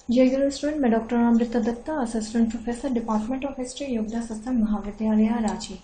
जय गुरु स्टूडेंट, मैं doctor Amrita Datta, assistant professor, department of history, Yogoda Satsang Mahavidyalaya, Ranchi.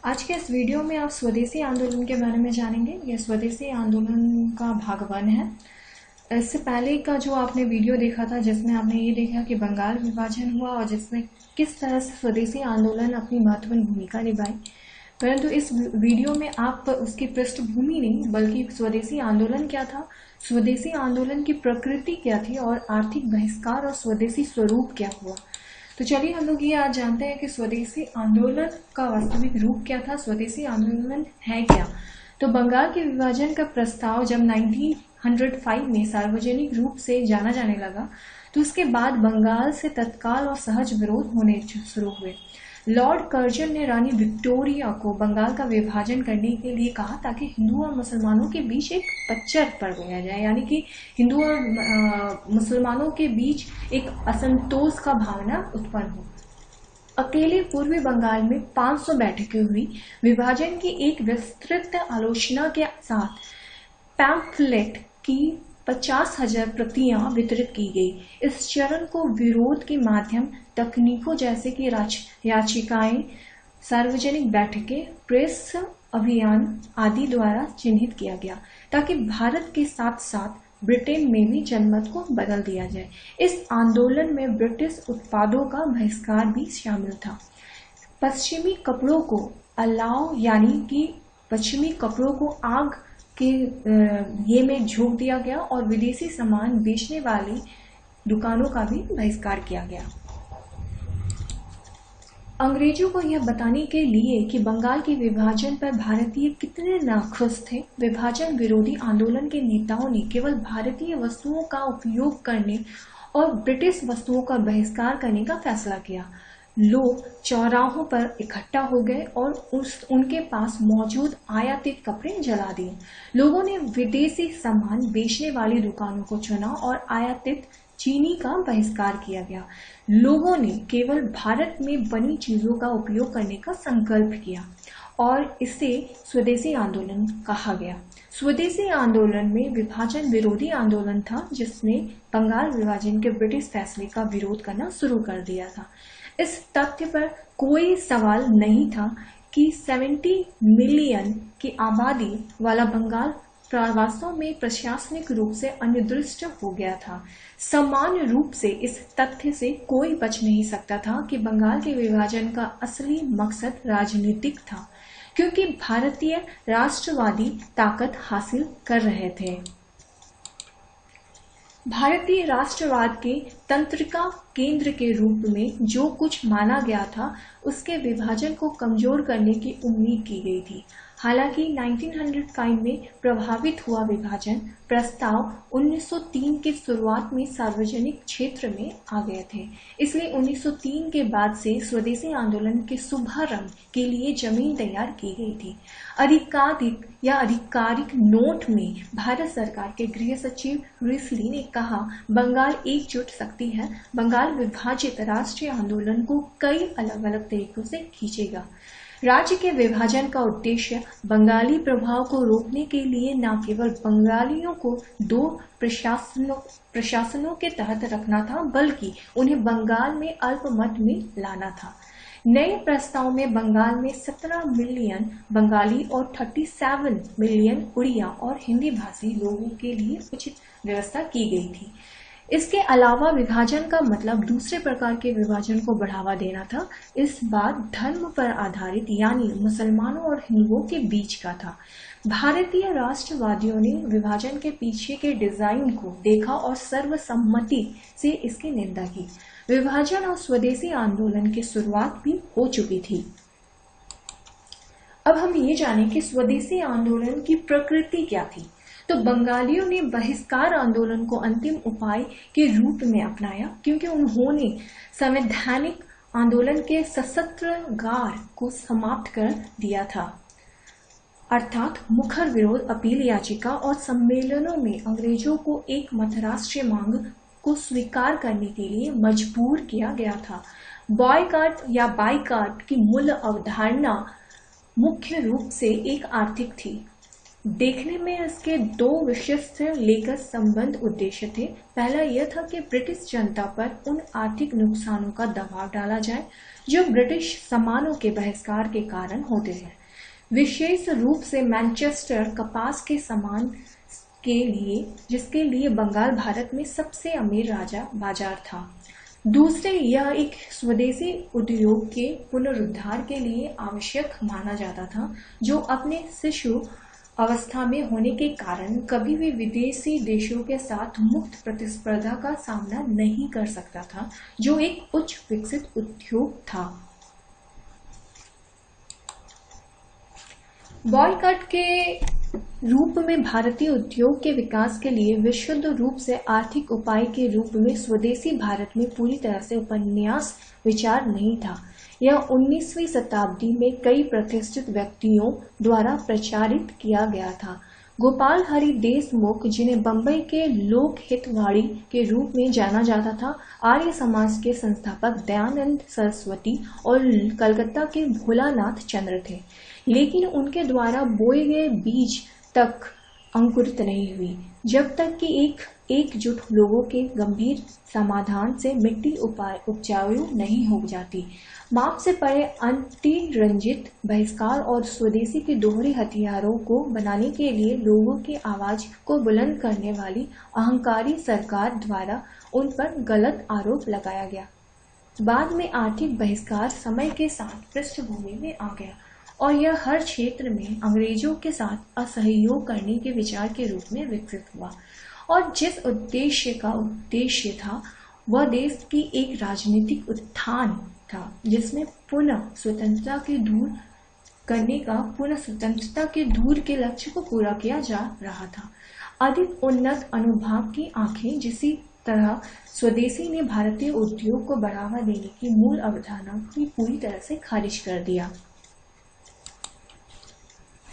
आज के इस वीडियो में आप स्वदेशी आंदोलन के बारे में जानेंगे। यह स्वदेशी आंदोलन का भाग 1 है। इससे पहले का जो आपने वीडियो देखा था, जिसमें आपने ये देखा कि बंगाल विभाजन हुआ और जिसमें किस तरह से स्वदेशी आंदोलन अपनी महत्वपूर्ण भूमिका निभाई, परंतु इस वीडियो में आप उसकी पृष्ठभूमि नहीं बल्कि स्वदेशी आंदोलन क्या था, स्वदेशी आंदोलन की प्रकृति क्या थी और आर्थिक बहिष्कार और स्वदेशी स्वरूप क्या हुआ। तो चलिए हम लोग ये आज जानते हैं कि स्वदेशी आंदोलन का वास्तविक रूप क्या था, स्वदेशी आंदोलन है क्या। तो बंगाल के विभाजन का प्रस्ताव जब 1905 में सार्वजनिक रूप से जाना जाने लगा, तो उसके बाद बंगाल से तत्काल और सहज विरोध होने शुरू हुए। लॉर्ड कर्जन ने रानी विक्टोरिया को बंगाल का विभाजन करने के लिए कहा ताकि हिंदू और मुसलमानों के बीच एक पच्चर पड़ गया जाए, यानी कि हिंदू और मुसलमानों के बीच एक असंतोष का भावना उत्पन्न हो। अकेले पूर्वी बंगाल में 500 बैठकें हुई। विभाजन की एक विस्तृत आलोचना के साथ पैम्फलेट की 50,000 प्रतियां वितरित की गई। इस चरण को विरोध के माध्यम, तकनीकों जैसे कि याचिकाएं, सार्वजनिक बैठकें, प्रेस अभियान आदि द्वारा चिन्हित किया गया, ताकि भारत के साथ साथ ब्रिटेन में भी जनमत को बदल दिया जाए। इस आंदोलन में ब्रिटिश उत्पादों का बहिष्कार भी शामिल था। पश्चिमी कपड़ों को अलाव, यानी कि पश्चिमी कपड़ों को आग के ये में झोंक दिया गया और विदेशी सामान बेचने वाली दुकानों का भी बहिष्कार किया गया। अंग्रेजों को यह बताने के लिए कि बंगाल के विभाजन पर भारतीय कितने नाखुश थे, विभाजन विरोधी आंदोलन के नेताओं ने केवल भारतीय वस्तुओं का उपयोग करने और ब्रिटिश वस्तुओं का बहिष्कार करने का फैसला किया। लोग चौराहों पर इकट्ठा हो गए और उनके पास मौजूद आयातित कपड़े जला दिए। लोगों ने विदेशी सामान बेचने वाली दुकानों को चुना और आयातित चीनी का बहिष्कार किया गया। लोगों ने केवल भारत में बनी चीजों का उपयोग करने का संकल्प किया और इसे स्वदेशी आंदोलन कहा गया। स्वदेशी आंदोलन में विभाजन विरोधी आंदोलन था, जिसने बंगाल विभाजन के ब्रिटिश फैसले का विरोध करना शुरू कर दिया था। इस तथ्य पर कोई सवाल नहीं था कि 70 मिलियन की आबादी वाला बंगाल वास्तव में प्रशासनिक रूप से अनिर्दिष्ट हो गया था। समान रूप से इस तथ्य से कोई बच नहीं सकता था कि बंगाल के विभाजन का असली मकसद राजनीतिक था, क्योंकि भारतीय राष्ट्रवादी ताकत हासिल कर रहे थे। भारतीय राष्ट्रवाद के तंत्रिका केंद्र के रूप में जो कुछ माना गया था, उसके विभाजन को कमजोर करने की उम्मीद की गई थी। हालांकि 1905 में प्रभावित हुआ विभाजन प्रस्ताव 1903 के शुरुआत में सार्वजनिक क्षेत्र में आ गए थे, इसलिए 1903 के बाद से स्वदेशी आंदोलन के शुभारंभ के लिए जमीन तैयार की गई थी। आधिकारिक नोट में भारत सरकार के गृह सचिव रिसली ने कहा, बंगाल एकजुट शक्ति है, बंगाल विभाजित राष्ट्रीय आंदोलन को कई अलग अलग तरीकों से खींचेगा। राज्य के विभाजन का उद्देश्य बंगाली प्रभाव को रोकने के लिए न केवल बंगालियों को 2 प्रशासनों के तहत रखना था, बल्कि उन्हें बंगाल में अल्पमत में लाना था। नए प्रस्ताव में बंगाल में 17 मिलियन बंगाली और 37 मिलियन उड़िया और हिंदी भाषी लोगों के लिए उचित व्यवस्था की गई थी। इसके अलावा विभाजन का मतलब दूसरे प्रकार के विभाजन को बढ़ावा देना था। इस बार धर्म पर आधारित, यानी मुसलमानों और हिंदुओं के बीच का था। भारतीय राष्ट्रवादियों ने विभाजन के पीछे के डिजाइन को देखा और सर्वसम्मति से इसकी निंदा की। विभाजन और स्वदेशी आंदोलन की शुरुआत भी हो चुकी थी। अब हम ये जानें कि स्वदेशी आंदोलन की प्रकृति क्या थी। तो बंगालियों ने बहिष्कार आंदोलन को अंतिम उपाय के रूप में अपनाया, क्योंकि उन्होंने संवैधानिक आंदोलन के सशस्त्रागार को समाप्त कर दिया था, अर्थात मुखर विरोध, अपील याचिका और सम्मेलनों में अंग्रेजों को एक मत राष्ट्रीय मांग को स्वीकार करने के लिए मजबूर किया गया था। बॉयकॉट या बाइकॉट की मूल अवधारणा मुख्य रूप से एक आर्थिक थी। देखने में इसके दो विशिष्ट लेकर संबंध उद्देश्य थे। पहला यह था कि ब्रिटिश जनता पर उन आर्थिक नुकसानों का दबाव डाला जाए जो ब्रिटिश सामानों के बहिष्कार के कारण होते हैं, विशेष रूप से मैनचेस्टर कपास के सामान के लिए, जिसके लिए बंगाल भारत में सबसे अमीर बाजार था। दूसरे, यह एक स्वदेशी उद्योग के पुनरुद्धार के लिए आवश्यक माना जाता था, जो अपने शिशु अवस्था में होने के कारण कभी भी विदेशी देशों के साथ मुक्त प्रतिस्पर्धा का सामना नहीं कर सकता था, जो एक उच्च विकसित उद्योग था। बॉयकॉट के रूप में भारतीय उद्योग के विकास के लिए विशुद्ध रूप से आर्थिक उपाय के रूप में स्वदेशी भारत में पूरी तरह से उपन्यास विचार नहीं था। यह 19वीं शताब्दी में कई प्रतिष्ठित व्यक्तियों द्वारा प्रचारित किया गया था। गोपाल हरि देशमुख, जिन्हें बंबई के लोक हितवादी के रूप में जाना जाता था, आर्य समाज के संस्थापक दयानंद सरस्वती और कलकत्ता के भोलानाथ चंद्र थे, लेकिन उनके द्वारा बोए गए बीज तक अंकुरित नहीं हुई, जब तक कि एकजुट लोगों के गंभीर समाधान से मिट्टी उपजाऊ नहीं हो जाती। माप से परे अतिरंजित बहिष्कार और स्वदेशी के दोहरे हथियारों को बनाने के लिए लोगों की आवाज को बुलंद करने वाली अहंकारी सरकार द्वारा उन पर गलत आरोप लगाया गया। बाद में आर्थिक बहिष्कार समय के साथ पृष्ठभूमि में आ गया और यह हर क्षेत्र में अंग्रेजों के साथ असहयोग करने के विचार के रूप में विकसित हुआ, और जिस उद्देश्य था वह देश की एक राजनीतिक उत्थान था, जिसमें पुनः स्वतंत्रता के दूर के लक्ष्य को पूरा किया जा रहा था। अधिक उन्नत अनुभाग की आंखें जिसी तरह स्वदेशी ने भारतीय उद्योग को बढ़ावा देने की मूल अवधारणा को पूरी तरह से खारिज कर दिया।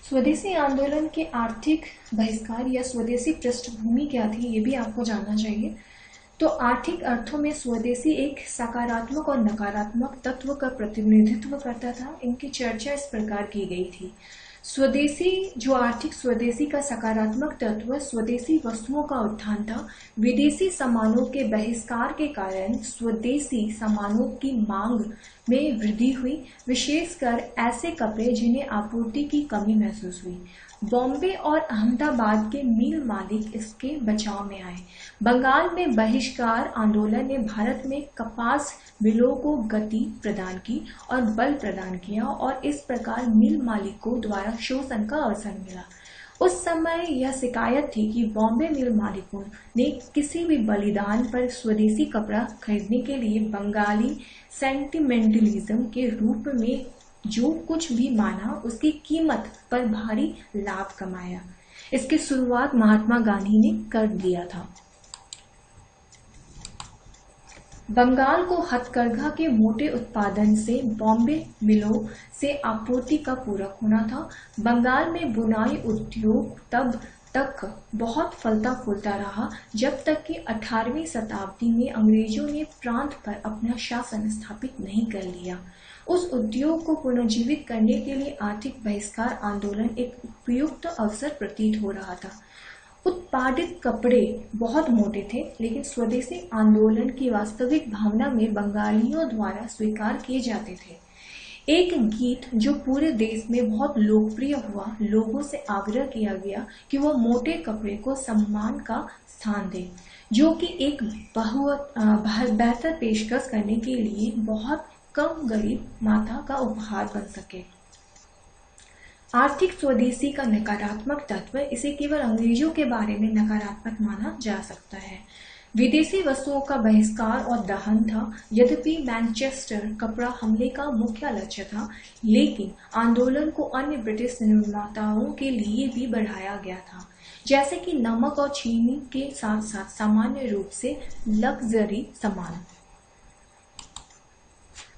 स्वदेशी आंदोलन के आर्थिक बहिष्कार या स्वदेशी पृष्ठभूमि क्या थी, ये भी आपको जानना चाहिए। तो आर्थिक अर्थों में स्वदेशी एक सकारात्मक और नकारात्मक तत्व का प्रतिनिधित्व करता था। इनकी चर्चा इस प्रकार की गई थी। स्वदेशी का सकारात्मक तत्व स्वदेशी वस्तुओं का उत्थान था। विदेशी सामानों के बहिष्कार के कारण स्वदेशी सामानों की मांग में वृद्धि हुई, विशेषकर ऐसे कपड़े जिन्हें आपूर्ति की कमी महसूस हुई। बॉम्बे और अहमदाबाद के मिल मालिक इसके बचाव में आए। बंगाल में बहिष्कार आंदोलन ने भारत में कपास मिलों को गति प्रदान की और बल प्रदान किया, और इस प्रकार मिल मालिकों द्वारा शोषण का अवसर मिला। उस समय यह शिकायत थी कि बॉम्बे मिल मालिकों ने किसी भी बलिदान पर स्वदेशी कपड़ा खरीदने के लिए बंगाली सेंटिमेंटलिज्म के रूप में जो कुछ भी माना, उसकी कीमत पर भारी लाभ कमाया। इसकी शुरुआत महात्मा गांधी ने कर दिया था। बंगाल को हथकरघा के मोटे उत्पादन से बॉम्बे मिलों से आपूर्ति का पूरक होना था। बंगाल में बुनाई उद्योग तब तक बहुत फलता फूलता रहा जब तक कि 18वीं शताब्दी में अंग्रेजों ने प्रांत पर अपना शासन स्थापित नहीं कर लिया। उस उद्योग को पुनर्जीवित करने के लिए आर्थिक बहिष्कार आंदोलन एक उपयुक्त अवसर प्रतीत हो रहा था। उत्पादित कपड़े बहुत मोटे थे, लेकिन स्वदेशी आंदोलन की वास्तविक भावना में बंगालियों द्वारा स्वीकार किए जाते थे। एक गीत जो पूरे देश में बहुत लोकप्रिय हुआ, लोगों से आग्रह किया गया कि वह मोटे कपड़े को सम्मान का स्थान दें, जो कि एक बेहतर पेशकश करने के लिए बहुत कम गरीब माता का उपहार बन सके। आर्थिक स्वदेशी का नकारात्मक तत्व, इसे केवल अंग्रेजों के बारे में नकारात्मक माना जा सकता है। विदेशी वस्तुओं का बहिष्कार और दहन था। यद्यपि मैनचेस्टर कपड़ा हमले का मुख्य लक्ष्य था, लेकिन आंदोलन को अन्य ब्रिटिश निर्माताओं के लिए भी बढ़ाया गया था, जैसे कि नमक और चीनी के साथ साथ सामान्य रूप से लग्जरी सामान।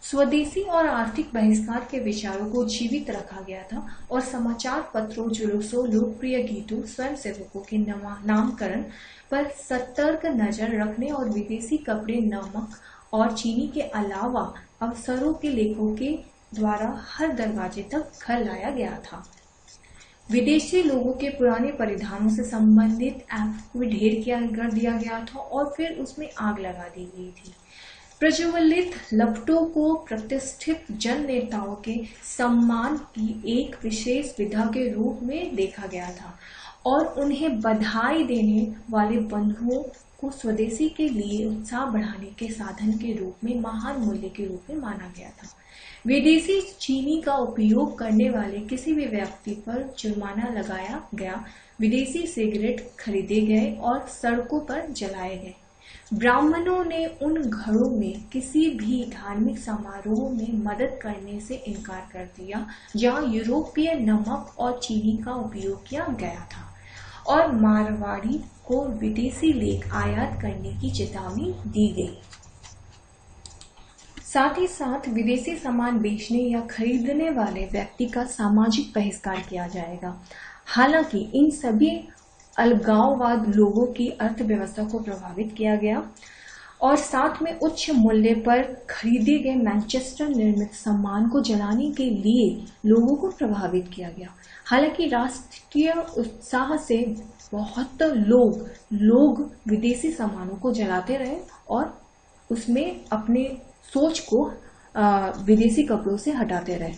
स्वदेशी और आर्थिक बहिष्कार के विचारों को जीवित रखा गया था और समाचार पत्रों, जुलूसों, लोकप्रिय गीतों, स्वयंसेवकों के नामकरण पर सतर्क नजर रखने और विदेशी कपड़े, नमक और चीनी के अलावा अवसरों के लेखों के द्वारा हर दरवाजे तक घर लाया गया था। विदेशी लोगों के पुराने परिधानों से संबंधित ऐप को भी ढेर कर दिया गया था और फिर उसमें आग लगा दी गई थी। प्रज्वलित लपटों को प्रतिष्ठित जन नेताओं के सम्मान की एक विशेष विधा के रूप में देखा गया था और उन्हें बधाई देने वाले बंधुओं को स्वदेशी के लिए उत्साह बढ़ाने के साधन के रूप में महान मूल्य के रूप में माना गया था। विदेशी चीनी का उपयोग करने वाले किसी भी व्यक्ति पर जुर्माना लगाया गया, विदेशी सिगरेट खरीदे गए और सड़कों पर जलाए गए। ब्राह्मणों ने उन घरों में किसी भी धार्मिक समारोह में मदद करने से इनकार कर दिया जहां यूरोपीय नमक और चीनी का उपयोग किया गया था और मारवाड़ी को विदेशी लेख आयात करने की चेतावनी दी गई। साथ ही साथ विदेशी सामान बेचने या खरीदने वाले व्यक्ति का सामाजिक बहिष्कार किया जाएगा। हालांकि इन सभी अलगाववाद लोगों की अर्थव्यवस्था को प्रभावित किया गया और साथ में उच्च मूल्य पर खरीदे गए मैनचेस्टर निर्मित सामान को जलाने के लिए लोगों को प्रभावित किया गया। हालांकि राष्ट्रीय उत्साह से बहुत लोग विदेशी सामानों को जलाते रहे और उसमें अपने सोच को विदेशी कपड़ों से हटाते रहे।